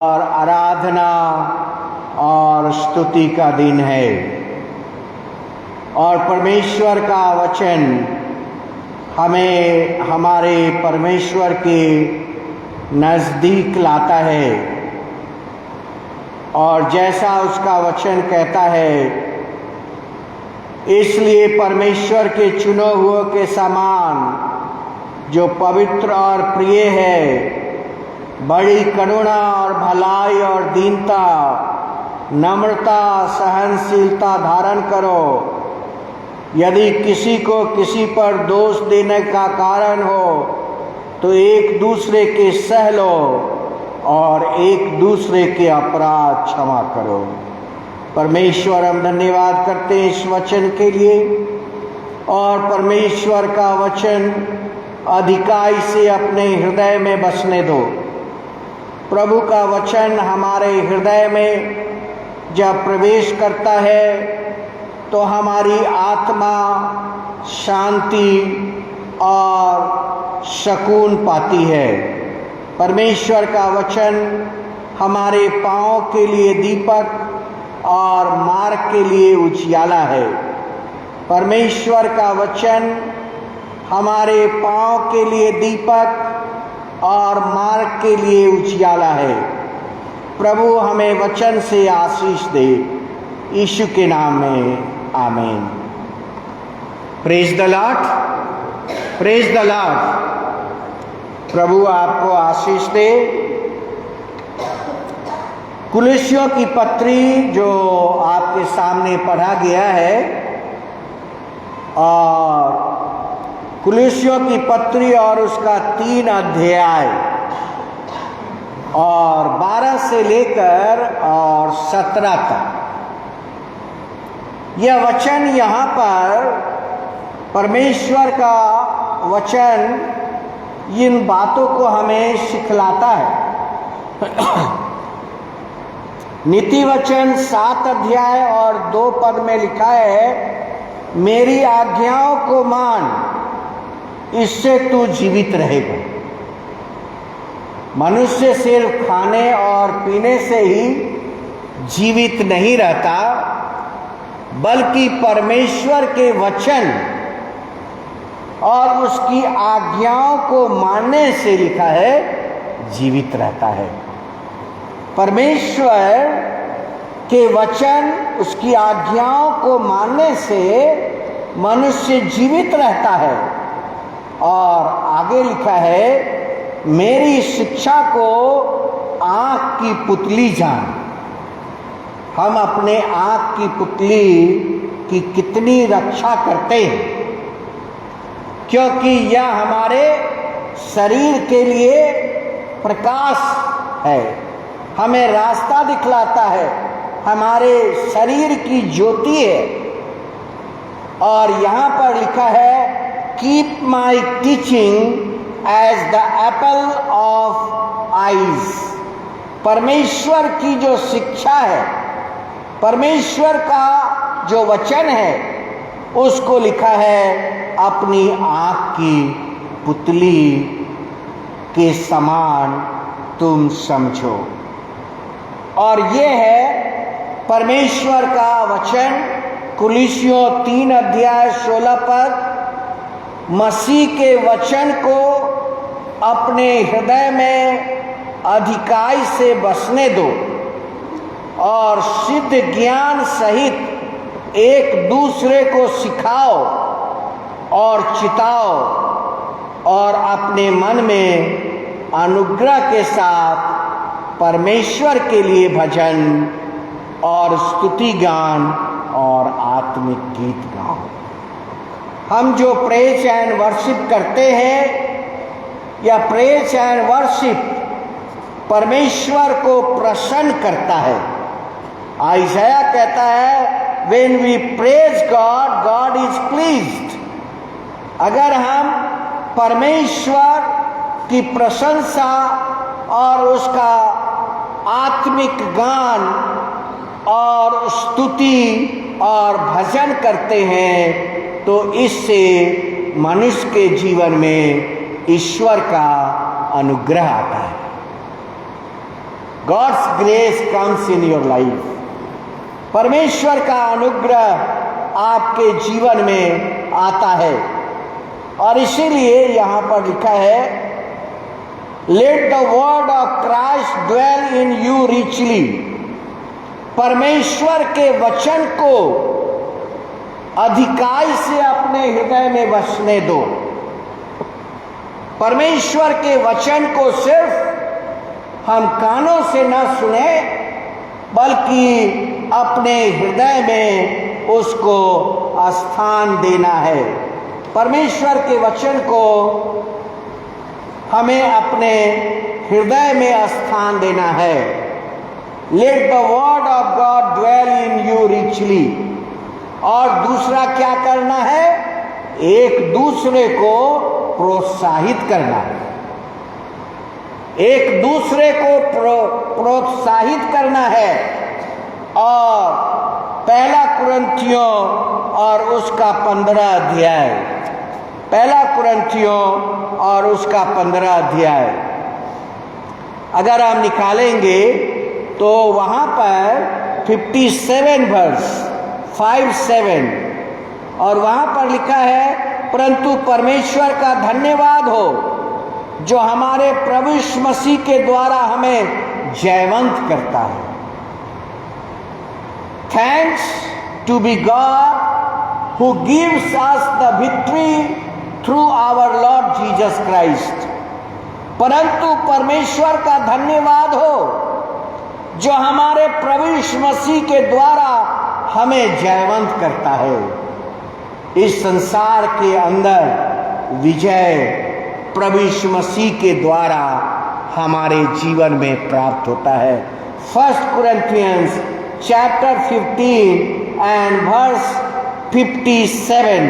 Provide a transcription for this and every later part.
और आराधना और स्तुति का दिन है और परमेश्वर का वचन हमें हमारे परमेश्वर के नज़दीक लाता है। और जैसा उसका वचन कहता है, इसलिए परमेश्वर के चुने हुए के समान जो पवित्र और प्रिय है, बड़ी करुणा और भलाई और दीनता, नम्रता, सहनशीलता धारण करो। यदि किसी को किसी पर दोष देने का कारण हो तो एक दूसरे के सह लो और एक दूसरे के अपराध क्षमा करो। परमेश्वर, हम धन्यवाद करते हैं इस वचन के लिए और परमेश्वर का वचन अधिकाई से अपने हृदय में बसने दो। प्रभु का वचन हमारे हृदय में जब प्रवेश करता है तो हमारी आत्मा शांति और सुकून पाती है। परमेश्वर का वचन हमारे पाँव के लिए दीपक और मार्ग के लिए उजियाला है। परमेश्वर का वचन हमारे पाँव के लिए दीपक और मार्ग के लिए उजियाला है। प्रभु हमें वचन से आशीष दे, यीशु के नाम में आमीन। Praise the Lord, praise the Lord. प्रभु आपको आशीष दे। कुलुस्सियों की पत्री जो आपके सामने पढ़ा गया है, और कुलुस्सियों की पत्री और उसका 3 अध्याय और 12 से लेकर और 17 तक, यह वचन यहाँ पर परमेश्वर का वचन इन बातों को हमें सिखलाता है। नीति वचन 7 अध्याय और 2 पद में लिखा है, मेरी आज्ञाओं को मान, इससे तू जीवित रहेगा। मनुष्य सिर्फ खाने और पीने से ही जीवित नहीं रहता, बल्कि परमेश्वर के वचन और उसकी आज्ञाओं को मानने से, लिखा है, जीवित रहता है। परमेश्वर के वचन, उसकी आज्ञाओं को मानने से मनुष्य जीवित रहता है। और आगे लिखा है, मेरी शिक्षा को आँख की पुतली जान। हम अपने आँख की पुतली की कितनी रक्षा करते हैं, क्योंकि यह हमारे शरीर के लिए प्रकाश है, हमें रास्ता दिखलाता है, हमारे शरीर की ज्योति है। और यहाँ पर लिखा है, keep my teaching as the apple of eyes. परमेश्वर की जो शिक्षा है, परमेश्वर का जो वचन है, उसको लिखा है अपनी आँख की पुतली के समान तुम समझो। और ये है परमेश्वर का वचन। कुलुस्सियों 3 अध्याय 16 पद, मसीह के वचन को अपने हृदय में अधिकाई से बसने दो और सिद्ध ज्ञान सहित एक दूसरे को सिखाओ और चिताओ, और अपने मन में अनुग्रह के साथ परमेश्वर के लिए भजन और स्तुति गान और आत्मिक गीत गाओ। हम जो प्रेज एंड वर्शिप करते हैं, या प्रेज एंड वर्शिप परमेश्वर को प्रसन्न करता है। आइज़ाया कहता है, when we praise God, God is pleased. अगर हम परमेश्वर की प्रशंसा और उसका आत्मिक गान और स्तुति और भजन करते हैं, तो इससे मनुष्य के जीवन में ईश्वर का अनुग्रह आता है। God's grace comes in your life. परमेश्वर का अनुग्रह आपके जीवन में आता है और इसीलिए यहां पर लिखा है, Let the word of Christ dwell in you richly. परमेश्वर के वचन को अधिकाई से अपने हृदय में बसने दो। परमेश्वर के वचन को सिर्फ हम कानों से न सुने बल्कि अपने हृदय में उसको स्थान देना है। परमेश्वर के वचन को हमें अपने हृदय में स्थान देना है। Let the word of God dwell in you richly. और दूसरा क्या करना है? एक दूसरे को प्रोत्साहित करना है। एक दूसरे को प्रोत्साहित करना है। और पहला कुरिन्थियों और उसका 15 अध्याय, पहला कुरिन्थियों और उसका 15 अध्याय अगर हम निकालेंगे तो वहां पर 57 वर्स 5-7 और वहां पर लिखा है, परंतु परमेश्वर का धन्यवाद हो जो हमारे प्रभु यीशु मसीह के द्वारा हमें जयवंत करता है। Thanks to be God who gives us the victory through our Lord Jesus Christ. परंतु परमेश्वर का धन्यवाद हो जो हमारे प्रभु यीशु मसीह के द्वारा हमें जयवंत करता है। इस संसार के अंदर विजय प्रभु यीशु मसीह के द्वारा हमारे जीवन में प्राप्त होता है। 1 Corinthians chapter 15 and verse 57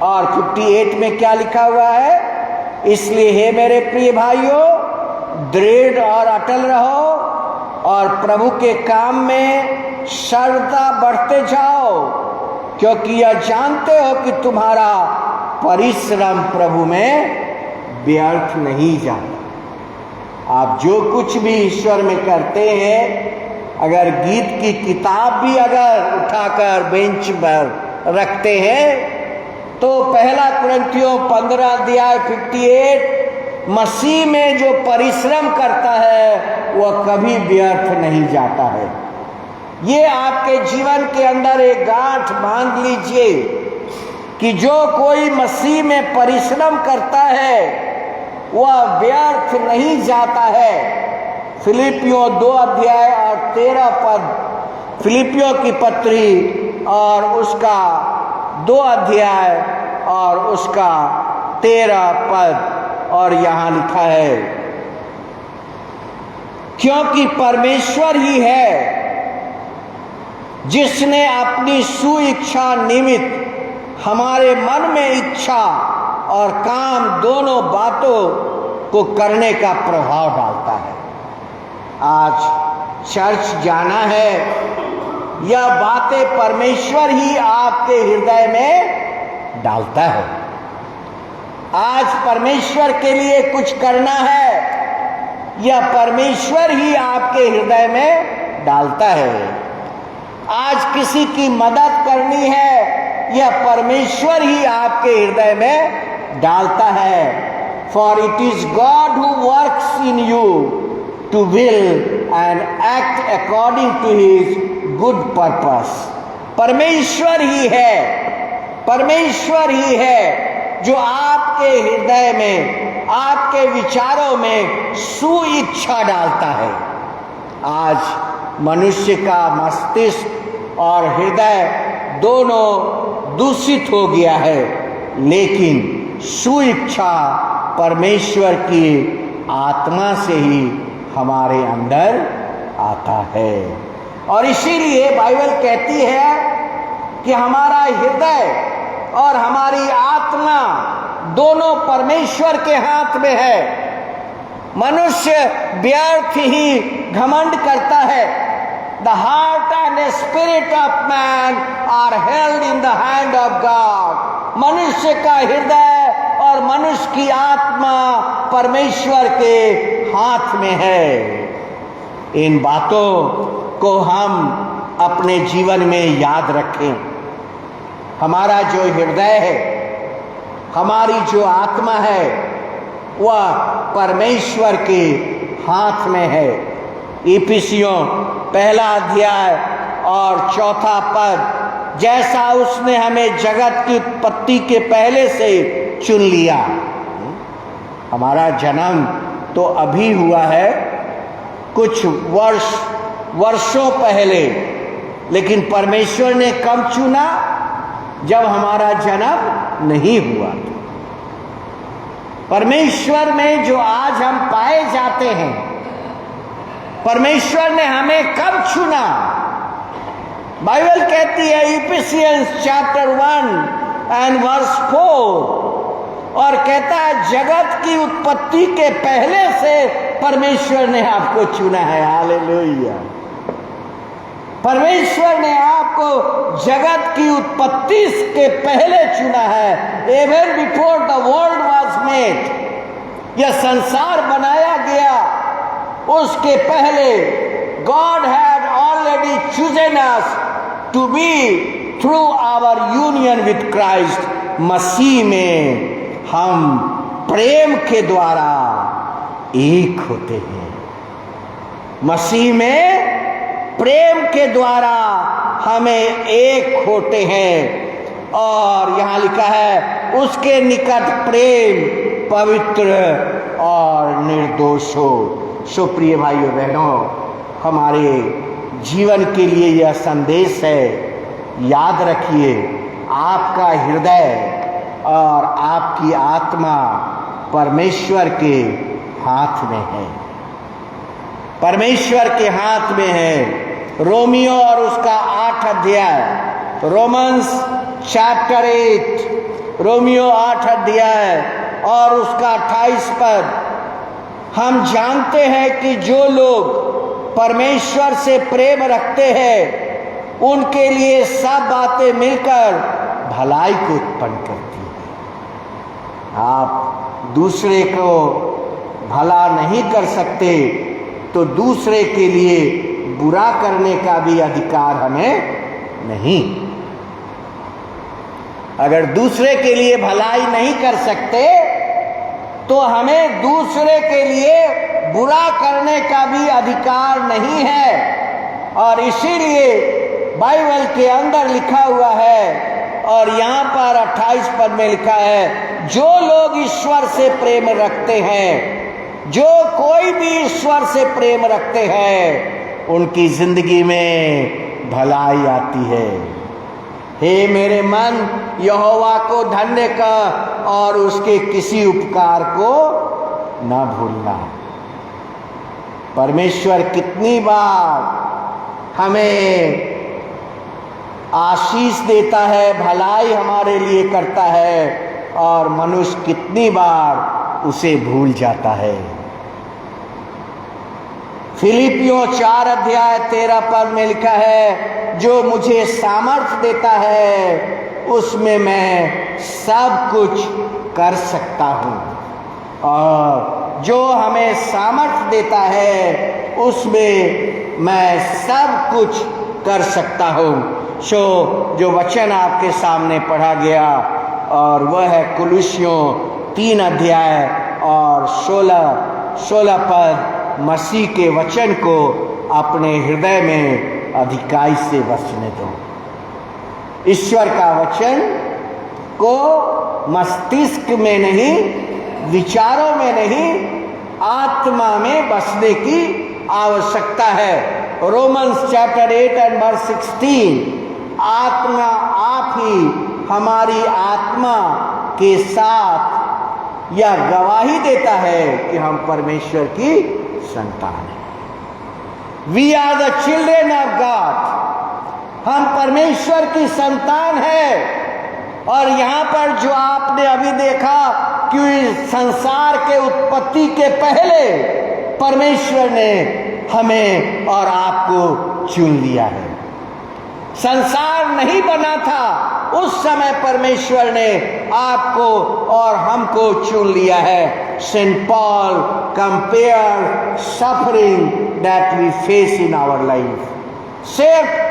और 58 में क्या लिखा हुआ है? इसलिए हे मेरे प्रिय भाइयों, दृढ़ और अटल रहो और प्रभु के काम में सर्वदा बढ़ते जाओ, क्योंकि यह जानते हो कि तुम्हारा परिश्रम प्रभु में व्यर्थ नहीं जाता। आप जो कुछ भी ईश्वर में करते हैं, अगर गीत की किताब भी अगर उठाकर बेंच पर रखते हैं तो पहला कुरिन्थियों 15 अध्याय 58, मसीह में जो परिश्रम करता है वह कभी व्यर्थ नहीं जाता है। ये आपके जीवन के अंदर एक गांठ बांध लीजिए कि जो कोई मसीह में परिश्रम करता है वह व्यर्थ नहीं जाता है। फिलिपियों 2 अध्याय और 13 पद, फिलिपियों की पत्री और उसका 2 अध्याय और उसका 13 पद, और यहाँ लिखा है, क्योंकि परमेश्वर ही है जिसने अपनी सुइच्छा निमित्त हमारे मन में इच्छा और काम दोनों बातों को करने का प्रभाव डालता है। आज चर्च जाना है, यह बातें परमेश्वर ही आपके हृदय में डालता है। आज परमेश्वर के लिए कुछ करना है, यह परमेश्वर ही आपके हृदय में डालता है। आज किसी की मदद करनी है, यह परमेश्वर ही आपके हृदय में डालता है। For it is God who works in you to will and act according to His good purpose. परमेश्वर ही है जो आपके हृदय में, आपके विचारों में सुइच्छा डालता है। आज मनुष्य का मस्तिष्क और हृदय दोनों दूषित हो गया है, लेकिन सुइच्छा परमेश्वर की आत्मा से ही हमारे अंदर आता है। और इसीलिए बाइबल कहती है कि हमारा हृदय और हमारी आत्मा दोनों परमेश्वर के हाथ में है। मनुष्य व्यर्थ ही घमंड करता है। The heart and the spirit of man are held in the hand of God. मनुष्य का हृदय और मनुष्य की आत्मा परमेश्वर के हाथ में है। इन बातों को हम अपने जीवन में याद रखें। हमारा जो हृदय है, हमारी जो आत्मा है, वह परमेश्वर के हाथ में है। इफिसियों 1 अध्याय और 4 पद, जैसा उसने हमें जगत की उत्पत्ति के पहले से चुन लिया। हमारा जन्म तो अभी हुआ है, कुछ वर्षों पहले, लेकिन परमेश्वर ने कब चुना? जब हमारा जन्म नहीं हुआ। परमेश्वर में जो आज हम पाए जाते हैं, परमेश्वर ने हमें कब चुना? बाइबल कहती है इफिसियंस चैप्टर 1 एंड वर्स 4, और कहता है जगत की उत्पत्ति के पहले से परमेश्वर ने आपको चुना है। हालेलुया। परमेश्वर ने आपको जगत की उत्पत्ति के पहले चुना है। Even before the world was made, यह संसार बनाया गया उसके पहले God had already chosen us to be through our union with Christ. मसीह में हम प्रेम के द्वारा एक होते हैं। मसीह में प्रेम के द्वारा हमें एक होते हैं। और यहां लिखा है उसके निकट प्रेम पवित्र और निर्दोष हो। सो प्रिय भाइयों बहनों, हमारे जीवन के लिए यह संदेश है। याद रखिए, आपका हृदय और आपकी आत्मा परमेश्वर के हाथ में है। परमेश्वर के हाथ में है। रोमियो और उसका 8 अध्याय, रोमन्स चैप्टर 8, रोमियो 8 अध्याय और उसका 28 पद, हम जानते हैं कि जो लोग परमेश्वर से प्रेम रखते हैं उनके लिए सब बातें मिलकर भलाई को उत्पन्न करती हैं। आप दूसरे को भला नहीं कर सकते तो दूसरे के लिए बुरा करने का भी अधिकार हमें नहीं। अगर दूसरे के लिए भलाई नहीं कर सकते तो हमें दूसरे के लिए बुरा करने का भी अधिकार नहीं है। और इसीलिए बाइबल के अंदर लिखा हुआ है और यहाँ पर 28 पद में लिखा है, जो लोग ईश्वर से प्रेम रखते हैं, जो कोई भी ईश्वर से प्रेम रखते हैं, उनकी जिंदगी में भलाई आती है। हे मेरे मन, यहोवा को धन्य कर और उसके किसी उपकार को न भूलना। परमेश्वर कितनी बार हमें आशीष देता है, भलाई हमारे लिए करता है, और मनुष्य कितनी बार उसे भूल जाता है। फिलिपियों 4 अध्याय 13 पद में लिखा है, जो मुझे सामर्थ्य देता है उसमें मैं सब कुछ कर सकता हूँ। और जो हमें सामर्थ्य देता है उसमें मैं सब कुछ कर सकता हूँ। सो जो वचन आपके सामने पढ़ा गया और वह है कुलुस्सियों 3 अध्याय और 16 पद, मसीह के वचन को अपने हृदय में अधिकाई से बसने दो। ईश्वर का वचन को मस्तिष्क में नहीं, विचारों में नहीं, आत्मा में बसने की आवश्यकता है। रोमन्स चैप्टर 8 एंड वर्स 16, आत्मा आप ही हमारी आत्मा के साथ यह गवाही देता है कि हम परमेश्वर की संतान हैं। We are the children of God. हम परमेश्वर की संतान है। और यहाँ पर जो आपने अभी देखा कि संसार के उत्पत्ति के पहले परमेश्वर ने हमें और आपको चुन लिया है। संसार नहीं बना था उस समय परमेश्वर ने आपको और हमको चुन लिया है। Saint Paul compare suffering that we face in our life. सिर्फ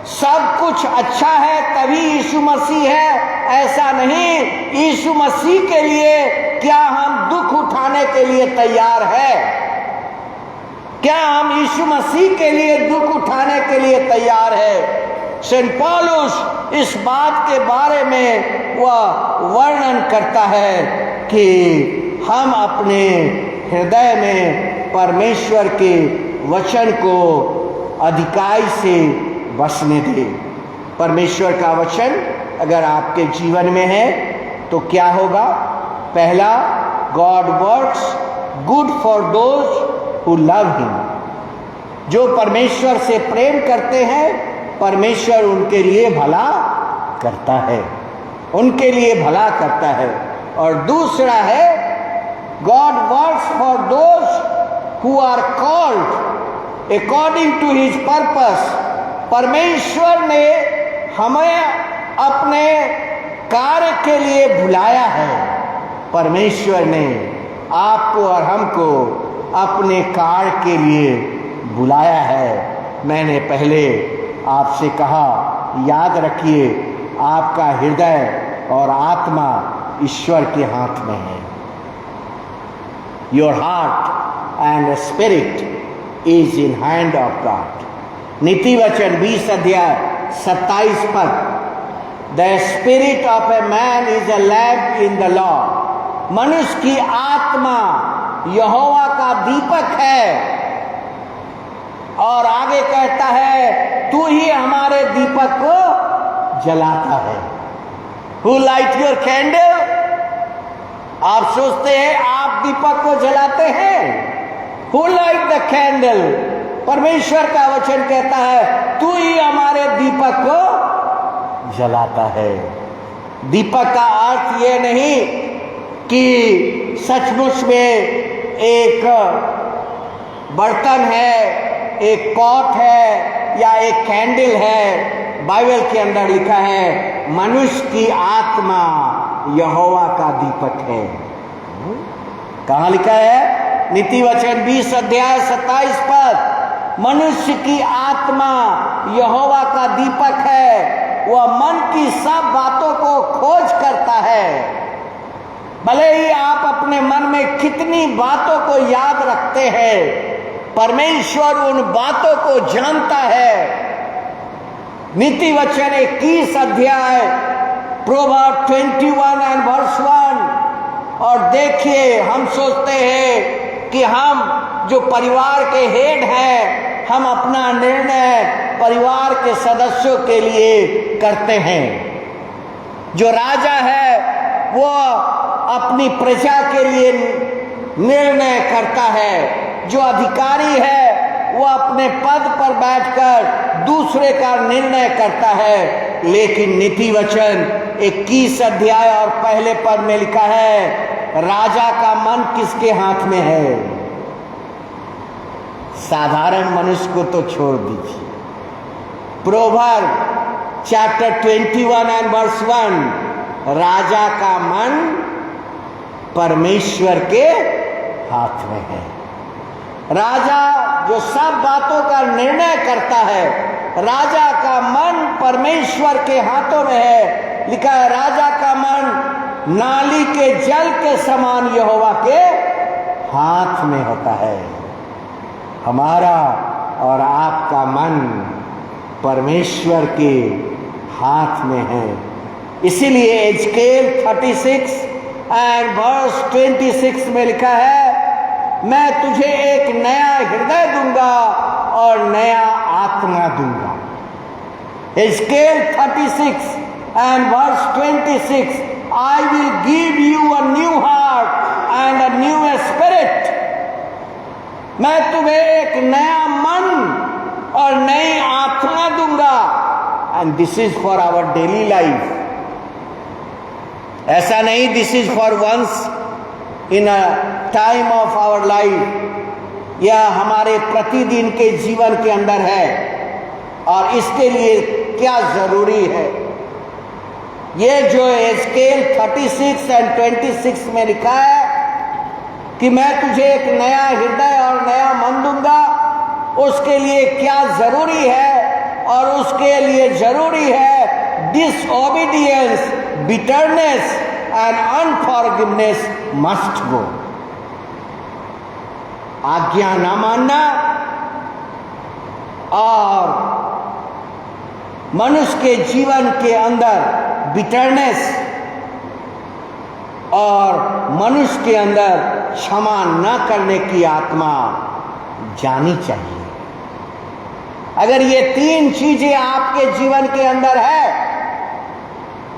सब कुछ अच्छा है तभी यीशु मसीह है, ऐसा नहीं। यीशु मसीह के लिए क्या हम दुख उठाने के लिए तैयार है? क्या हम यीशु मसीह के लिए दुख उठाने के लिए तैयार है? सेंट पौलुस इस बात के बारे में वह वर्णन करता है कि हम अपने हृदय में परमेश्वर के वचन को अधिकाई से बसने दें। परमेश्वर का वचन अगर आपके जीवन में है तो क्या होगा? पहला, God works good for those who love him. जो परमेश्वर से प्रेम करते हैं परमेश्वर उनके लिए भला करता है, उनके लिए भला करता है। और दूसरा है, God works for those who are called according to his purpose. परमेश्वर ने हमें अपने कार्य के लिए बुलाया है। परमेश्वर ने आपको और हमको अपने कार्य के लिए बुलाया है। मैंने पहले आपसे कहा, याद रखिए आपका हृदय और आत्मा ईश्वर के हाथ में है। Your heart and spirit is in hand of God. नीति वचन 20 अध्याय 27 पद, the spirit of a man is a lamp in the Lord. मनुष्य की आत्मा यहोवा का दीपक है। और आगे कहता है, तू ही हमारे दीपक को जलाता है। Who light your candle? आप सोचते हैं आप दीपक को जलाते हैं? Who light the candle? परमेश्वर का वचन कहता है, तू ही हमारे दीपक को जलाता है। दीपक का अर्थ ये नहीं कि सचमुच में एक बर्तन है, एक पॉट है या एक कैंडल है। बाइबल के अंदर लिखा है, मनुष्य की आत्मा यहोवा का दीपक है। कहाँ लिखा है? नीति वचन 20 अध्याय 27 पद, मनुष्य की आत्मा यहोवा का दीपक है। वह मन की सब बातों को खोज करता है। भले ही आप अपने मन में कितनी बातों को याद रखते हैं, परमेश्वर उन बातों को जानता है। नीति वचन 21 अध्याय प्रोवर्ब 21 एंड वर्स 1। और देखिए, हम सोचते हैं कि हम जो परिवार के हेड हैं, हम अपना निर्णय परिवार के सदस्यों के लिए करते हैं। जो राजा है वो अपनी प्रजा के लिए निर्णय करता है। जो अधिकारी है वो अपने पद पर बैठकर दूसरे का निर्णय करता है। लेकिन नीति वचन 21 अध्याय और पहले पद में लिखा है, राजा का मन किसके हाथ में है? साधारण मनुष्य को तो छोड़ दीजिए। प्रोवर्ब चैप्टर 21 एंड वर्स 1, राजा का मन परमेश्वर के हाथ में है। राजा जो सब बातों का निर्णय करता है, राजा का मन परमेश्वर के हाथों में है। लिखा है, राजा का मन नाली के जल के समान यहोवा के हाथ में होता है। हमारा और आपका मन परमेश्वर के हाथ में है। इसीलिए एजकेल 36 एंड वर्स 26 में लिखा है, मैं तुझे एक नया हृदय दूंगा और नया आत्मा दूंगा। एजकेल 36 and verse 26, I will give you a new heart and a new spirit। मैं तुम्हें एक नया मन और नई आत्मा दूंगा। And this is for our daily life. ऐसा नहीं this is for once in a time of our life. यह हमारे प्रतिदिन के जीवन के अंदर है। और इसके लिए क्या जरूरी है? ये जो एजकेल 36 एंड 26 में लिखा है कि मैं तुझे एक नया हृदय और नया मन दूंगा, उसके लिए क्या जरूरी है, और उसके लिए जरूरी है disobedience, bitterness and unforgiveness must go. आज्ञा ना मानना और मनुष्य के जीवन के अंदर बिटरनेस और मनुष्य के अंदर क्षमा न करने की आत्मा जानी चाहिए। अगर ये तीन चीजें आपके जीवन के अंदर है,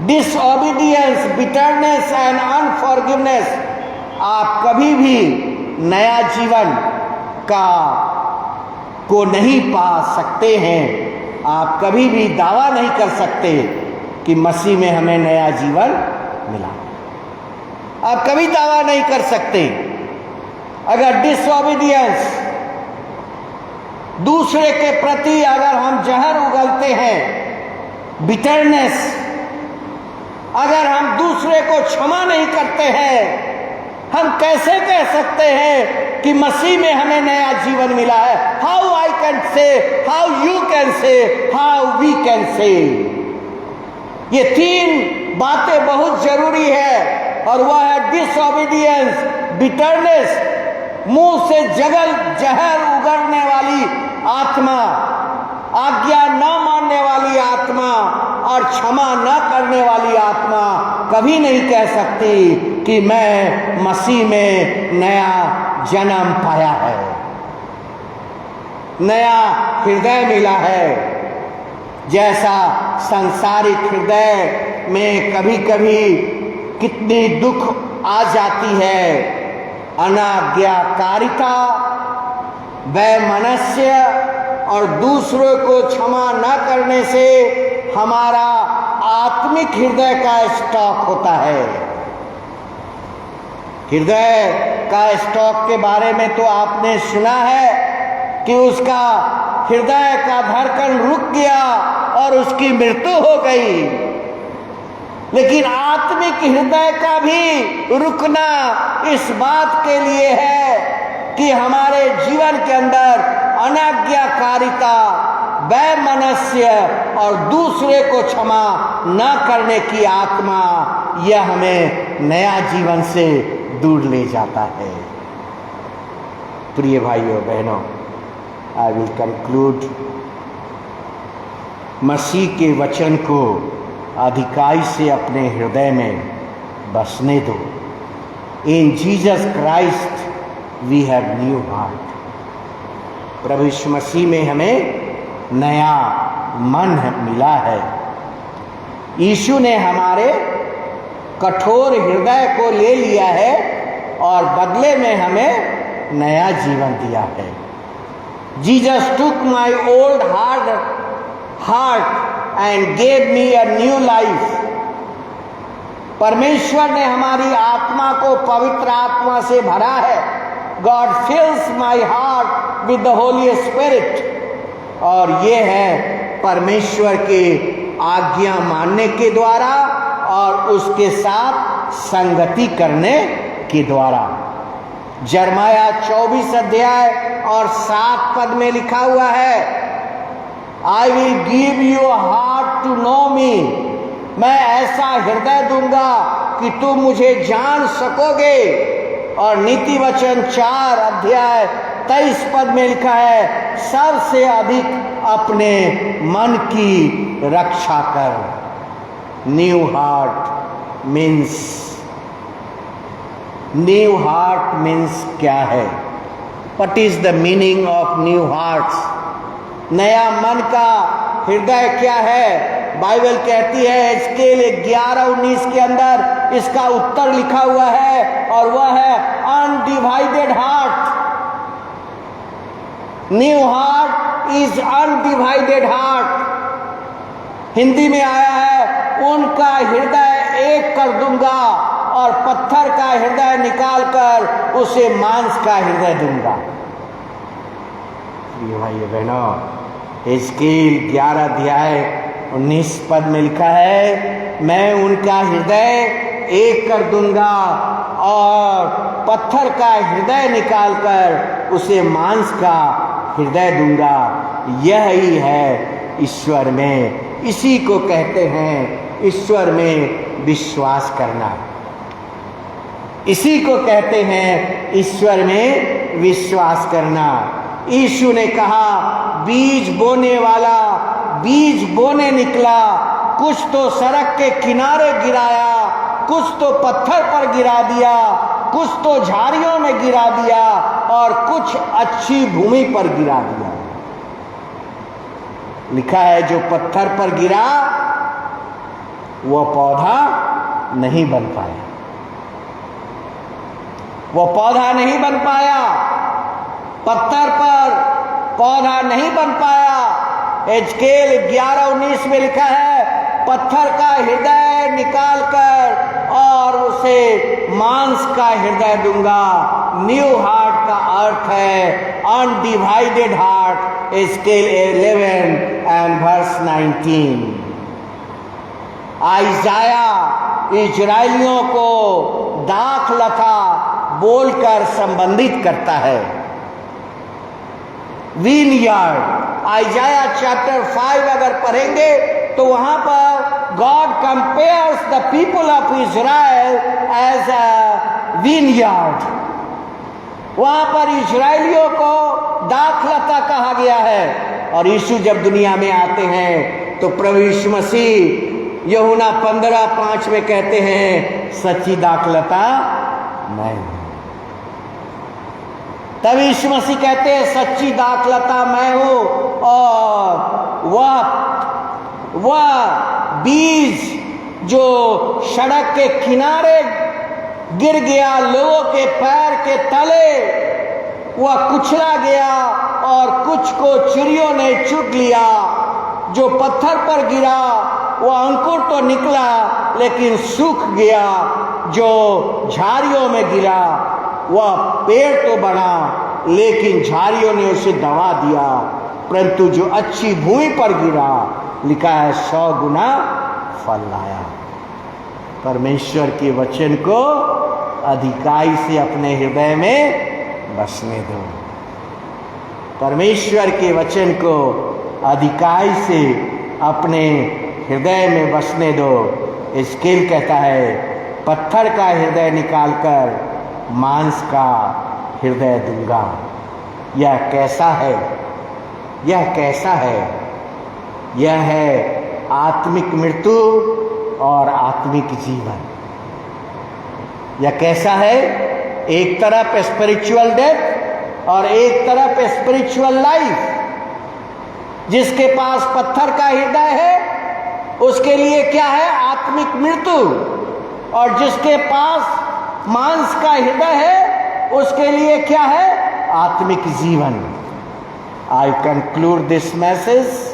डिसओबीडियंस, बिटरनेस एंड अनफॉरगिवनेस, आप कभी भी नया जीवन को नहीं पा सकते हैं। आप कभी भी दावा नहीं कर सकते कि मसीह में हमें नया जीवन मिला। आप कभी दावा नहीं कर सकते। अगर डिसओबीडियंस, दूसरे के प्रति अगर हम जहर उगलते हैं, बिटरनेस, अगर हम दूसरे को क्षमा नहीं करते हैं, हम कैसे कह सकते हैं कि मसीह में हमें नया जीवन मिला है? How I can say, how you can say, how we can say. ये तीन बातें बहुत जरूरी है, और वह है डिसओबीडियंस, बिटरनेस, मुंह से जहर उगलने वाली आत्मा, आज्ञा न मानने वाली आत्मा और क्षमा न करने वाली आत्मा कभी नहीं कह सकती कि मैं मसीह में नया जन्म पाया है, नया हृदय मिला है। जैसा सांसारिक हृदय में कभी कभी कितनी दुख आ जाती है, अनाज्ञाकारिता, वैमनस्य और दूसरों को क्षमा न करने से हमारा आत्मिक हृदय का स्टॉक होता है। हृदय का स्टॉक के बारे में तो आपने सुना है कि उसका हृदय का धड़कन रुक गया और उसकी मृत्यु हो गई। लेकिन आत्मिक हृदय का भी रुकना इस बात के लिए है कि हमारे जीवन के अंदर अनाज्ञाकारिता, वैमनस्य और दूसरे को क्षमा न करने की आत्मा, यह हमें नया जीवन से दूर ले जाता है। प्रिय भाइयों बहनों, आई विल कंक्लूड। मसीह के वचन को अधिकाई से अपने हृदय में बसने दो। In Jesus Christ we have new heart. प्रभु यीशु मसीह में हमें नया मन मिला है। यीशु ने हमारे कठोर हृदय को ले लिया है और बदले में हमें नया जीवन दिया है। Jesus took my old heart and gave me a new life. परमेश्वर ने हमारी आत्मा को पवित्र आत्मा से भरा है। God fills my heart with the Holy Spirit. और ये है परमेश्वर के आज्ञा मानने के द्वारा और उसके साथ संगति करने के द्वारा। यिर्मयाह 24 अध्याय और 7 पद में लिखा हुआ है, I will give you a heart to know me. मैं ऐसा हृदय दूंगा कि तुम मुझे जान सकोगे। और नीति वचन 4 अध्याय 23 पद में लिखा है, सबसे अधिक अपने मन की रक्षा कर। न्यू हार्ट मीन्स क्या है? What is the meaning of new heart? नया मन का हृदय क्या है? बाइबल कहती है एजकेल 11:19 के अंदर इसका उत्तर लिखा हुआ है, और वह है undivided heart. New heart is undivided heart. Hindi में आया है, उनका हृदय एक कर दूंगा और पत्थर का हृदय निकालकर उसे मांस का हृदय दूंगा। ये भाइयों बहनों, एजकेल 11 अध्याय 19 पद में लिखा है, मैं उनका हृदय एक कर दूंगा और पत्थर का हृदय निकालकर उसे मांस का हृदय दूंगा। यह ही है ईश्वर में, इसी को कहते हैं ईश्वर में विश्वास करना, इसी को कहते हैं ईश्वर में विश्वास करना। यीशु ने कहा, बीज बोने वाला बीज बोने निकला, कुछ तो सड़क के किनारे गिराया, कुछ तो पत्थर पर गिरा दिया, कुछ तो झाड़ियों में गिरा दिया और कुछ अच्छी भूमि पर गिरा दिया। लिखा है जो पत्थर पर गिरा वह पौधा नहीं बन पाया, वो पौधा नहीं बन पाया, पत्थर पर पौधा नहीं बन पाया। एजकेल 11:19 में लिखा है, पत्थर का हृदय निकालकर और उसे मांस का हृदय दूंगा। न्यू हार्ट का अर्थ है अनडिवाइडेड हार्ट। एजकेल 11:19। आइजाया इजराइलियों को दाख लता बोलकर संबंधित करता है। विनयार्ड, आइजाया चैप्टर 5 अगर पढ़ेंगे तो वहां पर God compares the people of Israel as a vineyard. वहां पर इजराइलियों को दाखलता कहा गया है। और यीशु जब दुनिया में आते हैं तो प्रभु यीशु मसीह यूहन्ना 15:5 में कहते हैं, सच्ची दाखलता मैं हूं। तब यीशु मसीह कहते हैं, सच्ची दाखलता मैं हूं। और वह बीज जो सड़क के किनारे गिर गया, लोगों के पैर के तले, वह कुचला गया और कुछ को चिड़ियों ने चुग लिया। जो पत्थर पर गिरा वह अंकुर तो निकला लेकिन सूख गया। जो झाड़ियों में गिरा वह पेड़ तो बना लेकिन झाड़ियों ने उसे दबा दिया। परंतु जो अच्छी भूमि पर गिरा, लिखा है 100 गुना फल लाया। परमेश्वर के वचन को अधिकाई से अपने हृदय में बसने दो। परमेश्वर के वचन को अधिकाई से अपने हृदय में बसने दो। एजकेल कहता है, पत्थर का हृदय निकालकर मांस का हृदय दूंगा। यह कैसा है? यह कैसा है? यह है आत्मिक मृत्यु और आत्मिक जीवन। यह कैसा है? एक तरफ स्पिरिचुअल डेथ और एक तरफ स्पिरिचुअल लाइफ। जिसके पास पत्थर का हृदय है उसके लिए क्या है? आत्मिक मृत्यु। और जिसके पास मांस का हृदय है उसके लिए क्या है? आत्मिक जीवन। I conclude this message.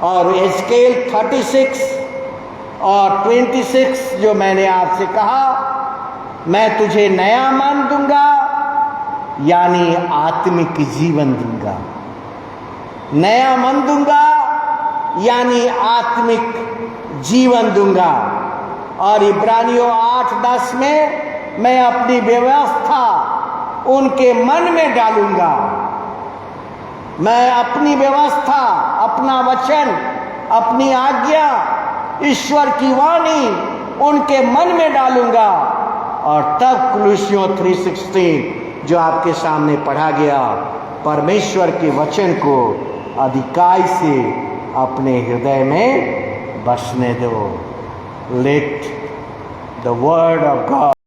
और एजकेल 36 और 26 जो मैंने आपसे कहा, मैं तुझे नया मन दूंगा यानी आत्मिक जीवन दूंगा। नया मन दूंगा यानी आत्मिक जीवन दूंगा। और इब्रानियों 8:10 में मैं अपनी व्यवस्था उनके मन में डालूंगा। मैं अपनी व्यवस्था, अपना वचन, अपनी आज्ञा, ईश्वर की वाणी उनके मन में डालूंगा। और तब कुलुस्सियों 3:16 जो आपके सामने पढ़ा गया, परमेश्वर के वचन को अधिकाई से अपने हृदय में बसने दो। Let the word of God